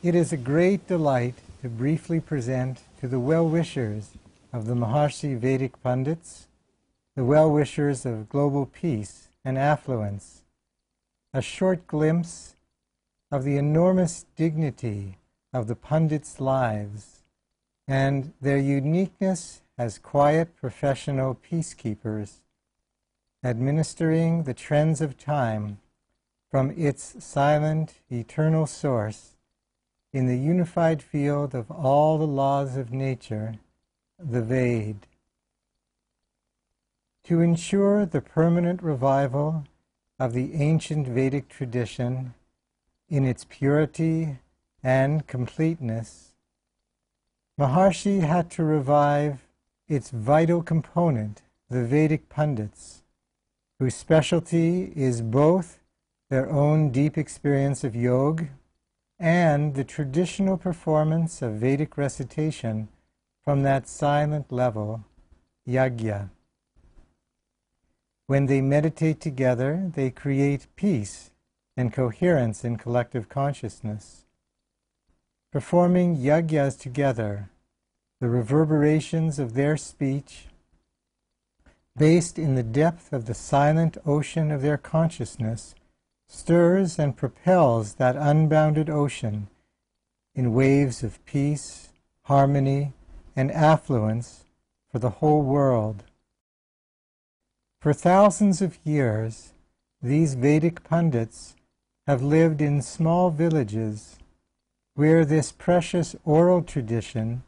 It is a great delight to briefly present to the well-wishers of the Maharishi Vedic Pandits, the well-wishers of global peace and affluence, a short glimpse of the enormous dignity of the Pandits' lives and their uniqueness as quiet professional peacekeepers, administering the trends of time from its silent, eternal source in the unified field of all the laws of nature, the Ved. To ensure the permanent revival of the ancient Vedic tradition in its purity and completeness, Maharishi had to revive its vital component, the Vedic Pandits, whose specialty is both their own deep experience of yoga and the traditional performance of Vedic recitation from that silent level, yajna. When they meditate together, they create peace and coherence in collective consciousness. Performing yajnas together, the reverberations of their speech, based in the depth of the silent ocean of their consciousness, stirs and propels that unbounded ocean in waves of peace, harmony, and affluence for the whole world. For thousands of years, these Vedic Pandits have lived in small villages where this precious oral tradition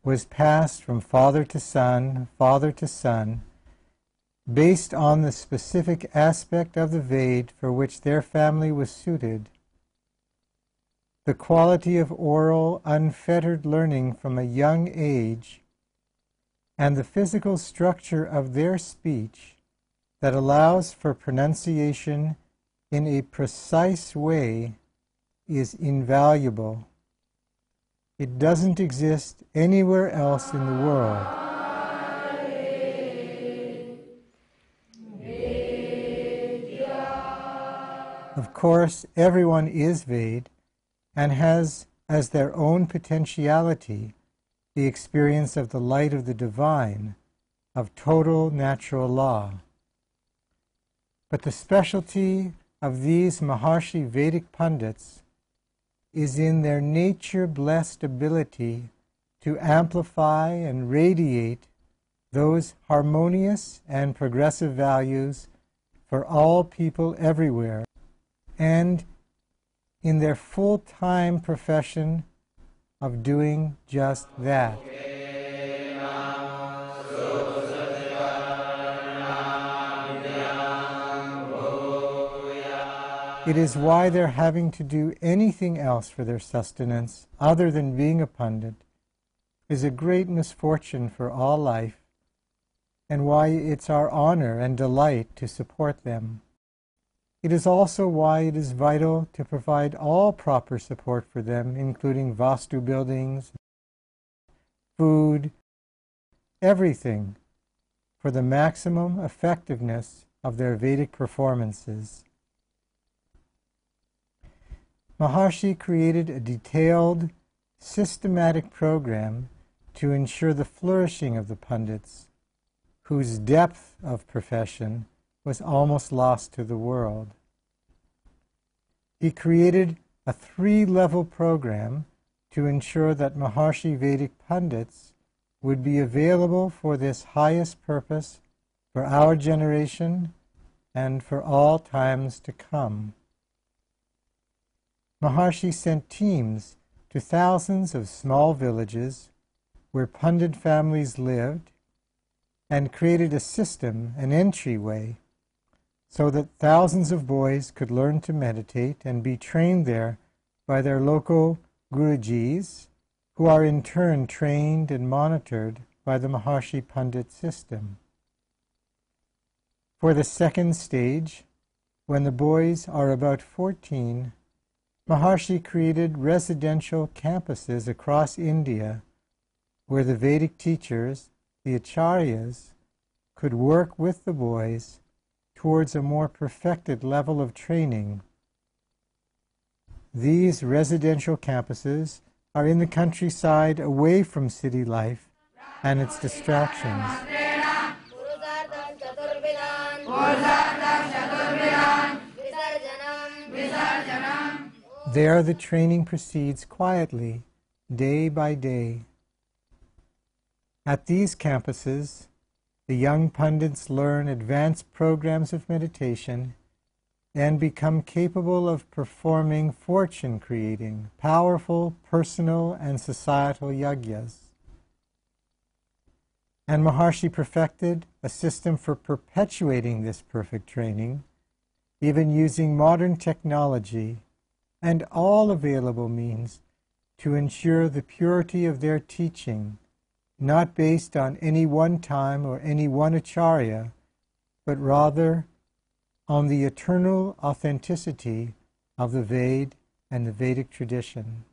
was passed from father to son, based on the specific aspect of the Ved for which their family was suited. The quality of oral, unfettered learning from a young age and the physical structure of their speech that allows for pronunciation in a precise way is invaluable. It doesn't exist anywhere else in the world. Of course, everyone is Ved and has as their own potentiality the experience of the light of the divine, of total natural law. But the specialty of these Maharishi Vedic Pandits is in their nature-blessed ability to amplify and radiate those harmonious and progressive values for all people everywhere, and in their full-time profession of doing just that. It is why their having to do anything else for their sustenance other than being a Pandit is a great misfortune for all life, and why it's our honor and delight to support them. It is also why it is vital to provide all proper support for them, including vastu buildings, food, everything, for the maximum effectiveness of their Vedic performances. Maharishi created a detailed, systematic program to ensure the flourishing of the Pandits, whose depth of profession was almost lost to the world. He created a 3-level program to ensure that Maharishi Vedic Pandits would be available for this highest purpose for our generation and for all times to come. Maharishi sent teams to thousands of small villages where Pandit families lived and created a system, an entryway, so that thousands of boys could learn to meditate and be trained there by their local Gurujis, who are in turn trained and monitored by the Maharishi Pandit system. For the second stage, when the boys are about 14, Maharishi created residential campuses across India where the Vedic teachers, the acharyas, could work with the boys towards a more perfected level of training. These residential campuses are in the countryside away from city life and its distractions. There the training proceeds quietly, day by day. At these campuses, the young Pandits learn advanced programs of meditation and become capable of performing fortune-creating, powerful personal and societal yagyas. And Maharishi perfected a system for perpetuating this perfect training, even using modern technology and all available means to ensure the purity of their teaching, not based on any one time or any one acharya, but rather on the eternal authenticity of the Ved and the Vedic tradition.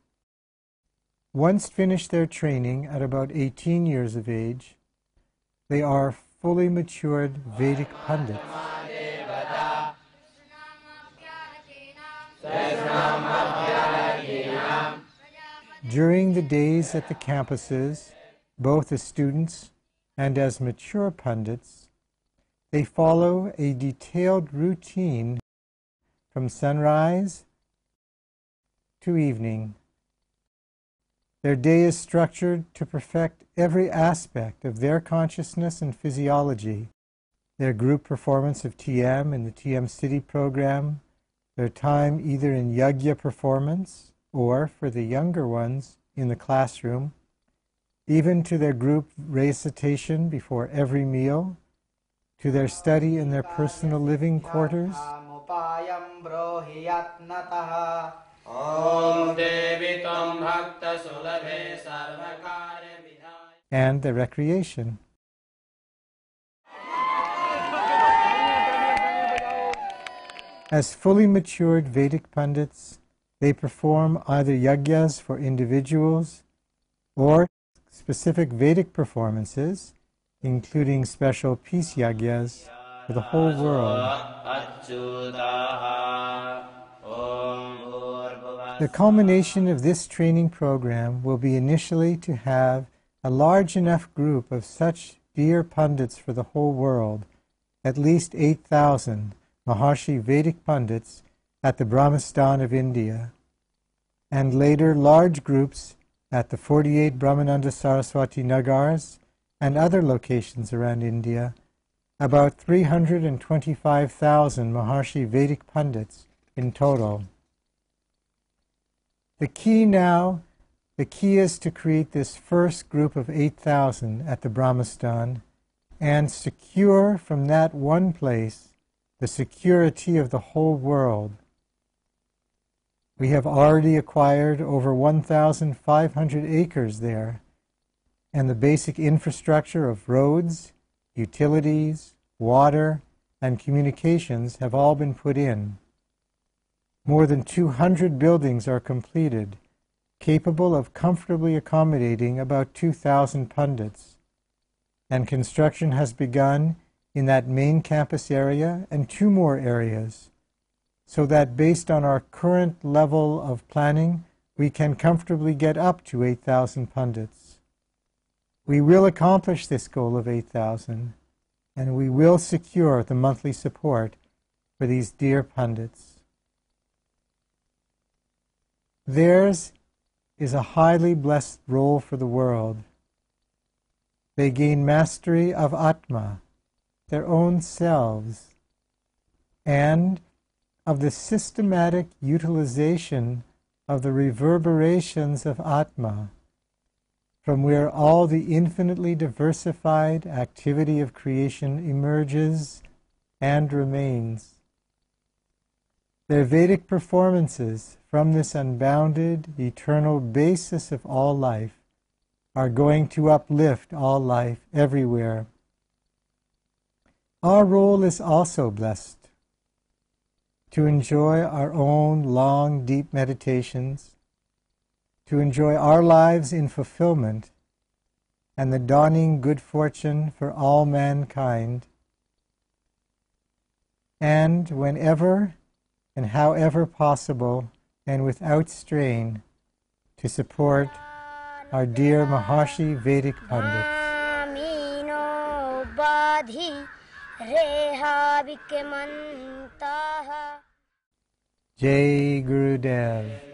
Once finished their training at about 18 years of age, they are fully matured Vedic Pandits. During the days at the campuses, both as students and as mature Pandits, they follow a detailed routine from sunrise to evening. Their day is structured to perfect every aspect of their consciousness and physiology, their group performance of TM in the TM City program, their time either in yagya performance or, for the younger ones, in the classroom, even to their group recitation before every meal, to their study in their personal living quarters, and their recreation. As fully matured Vedic Pandits, they perform either yagyas for individuals or specific Vedic performances, including special peace yagyas for the whole world. The culmination of this training program will be initially to have a large enough group of such dear Pandits for the whole world, at least 8,000 Maharishi Vedic Pandits at the Brahmastan of India, and later large groups at the 48 Brahmananda Saraswati Nagars and other locations around India, about 325,000 Maharishi Vedic Pandits in total. The key is to create this first group of 8,000 at the Brahmastan and secure from that one place the security of the whole world. We have already acquired over 1,500 acres there, and the basic infrastructure of roads, utilities, water, and communications have all been put in. More than 200 buildings are completed, capable of comfortably accommodating about 2,000 Pandits, and construction has begun in that main campus area and 2 more areas, so that based on our current level of planning, we can comfortably get up to 8,000 Pandits. We will accomplish this goal of 8,000, and we will secure the monthly support for these dear Pandits. Theirs is a highly blessed role for the world. They gain mastery of Atma, their own selves, and of the systematic utilization of the reverberations of Atma, from where all the infinitely diversified activity of creation emerges and remains. Their Vedic performances from this unbounded, eternal basis of all life are going to uplift all life everywhere. Our role is also blessed, to enjoy our own long, deep meditations, to enjoy our lives in fulfillment and the dawning good fortune for all mankind, and whenever and however possible, and without strain to support our dear Maharishi Vedic Pandits. Jai Gurudev.